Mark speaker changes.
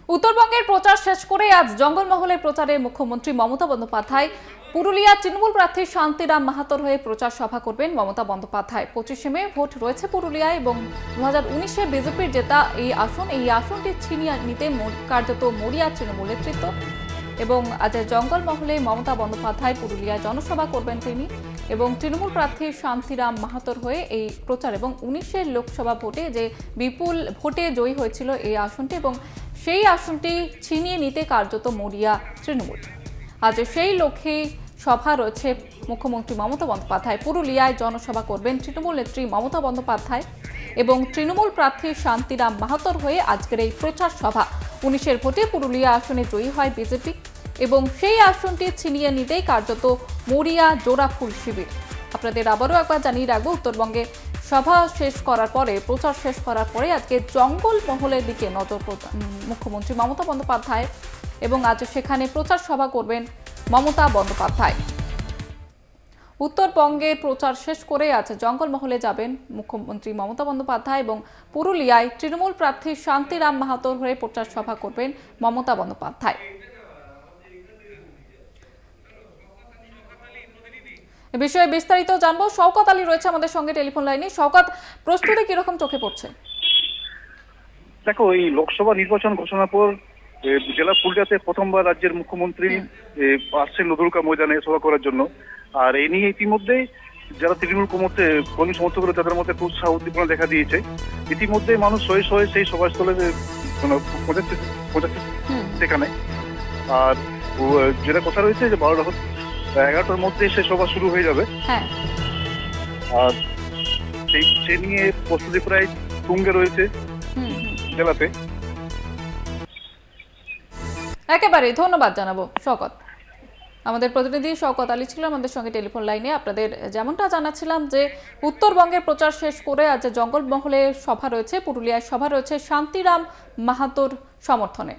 Speaker 1: উত্তরবঙ্গের প্রচার শেষ করে আজ জঙ্গলমহলে প্রচারে মুখ্যমন্ত্রী মমতা বন্দ্যোপাধ্যায় পুরুলিয়া তৃণমূল প্রার্থী শান্তিরাম মাহাতোর হয়ে প্রচার সভা করবেন মমতা বন্দ্যোপাধ্যায়। 25শে মে ভোট রয়েছে পুরুলিয়ায় এবং 2019-এ বিজেপির জেতা এই আসনটি ছিনিয়ে নিতে কার্যত মরিয়া তৃণমূল নেতৃত্ব। এবং আজ জঙ্গলমহলে মমতা বন্দ্যোপাধ্যায় পুরুলিয়ায় জনসভা করবেন তিনি এবং তৃণমূল প্রার্থী শান্তিরাম মাহাতোর হয়ে এই প্রচার এবং 19-এর লোকসভা ভোটে যে বিপুল ভোটে জয়ী হয়েছিল এই আসনটি এবং সেই আসনটি ছিনিয়ে নিতে কার্যত মরিয়া তৃণমূল। আজ সেই লক্ষ্যে সভা রয়েছে মুখ্যমন্ত্রী মমতা বন্দ্যোপাধ্যায়। পুরুলিয়ায় জনসভা করবেন তৃণমূল নেত্রী মমতা বন্দ্যোপাধ্যায় এবং তৃণমূল প্রার্থী শান্তিরাম মাহাতোর হয়ে আজকের এই প্রচার সভা। 19-এর ভোটে পুরুলিয়া আসনে জয়ী হয় বিজেপি এবং সেই আসনটি ছিনিয়ে নিতেই কার্যত মরিয়া জোড়াফুল শিবির। আপনাদের আবারও একবার জানিয়ে রাখবো, উত্তরবঙ্গে সভা শেষ করার পরে প্রচার শেষ করার পরে আজকে জঙ্গলমহলের দিকে নজর মুখ্যমন্ত্রী মমতা বন্দ্যোপাধ্যায় এবং আজ সেখানে প্রচার সভা করবেন মমতা বন্দ্যোপাধ্যায়। উত্তরবঙ্গের প্রচার শেষ করে আজ জঙ্গলমহলে যাবেন মুখ্যমন্ত্রী মমতা বন্দ্যোপাধ্যায় এবং পুরুলিয়ায় তৃণমূল প্রার্থী শান্তিরাম মাহাতোর হয়ে প্রচার সভা করবেন মমতা বন্দ্যোপাধ্যায়। এ বিষয়ে বিস্তারিত জানবো, শওকত আলী রয়েছে আমাদের সঙ্গে টেলিফোন লাইনে। শওকত, প্রস্তুতি কিরকম চোখে পড়ছে?
Speaker 2: দেখো, এই লোকসভা নির্বাচন ঘোষণার পর জেলা পুরুলিয়াতে প্রথমবার রাজ্যের মুখ্যমন্ত্রী আসছেন নদুরকা ময়দানে সভা করার জন্য। আর এই নিয়ে ইতিমধ্যে যারা তৃণমূল কর্মী সমর্থকরা তাদের মধ্যে উৎসাহ উদ্দীপনা দেখা দিয়েছে। ইতিমধ্যে মানুষ শয়ে শয়ে সেই সভাস্থলে পৌঁছাচ্ছে সেখানে। আর যেটা কথা রয়েছে যে 11টার মধ্যে সে সভা শুরু হয়ে যাবে। আর সে নিয়ে প্রস্তুতি প্রায় তুঙ্গে রয়েছে জেলাতে।
Speaker 1: একেবারে ধন্যবাদ জানাবো শওকত। আমাদের প্রতিনিধি শওকত আলী ছিল আমাদের সঙ্গে টেলিফোন লাইনে। আপনাদের যেমনটা জানাচ্ছিলাম যে উত্তরবঙ্গের প্রচার শেষ করে আজ জঙ্গলমহলে সভা রয়েছে, পুরুলিয়ায় সভা রয়েছে শান্তিরাম মাহাতোর সমর্থনে।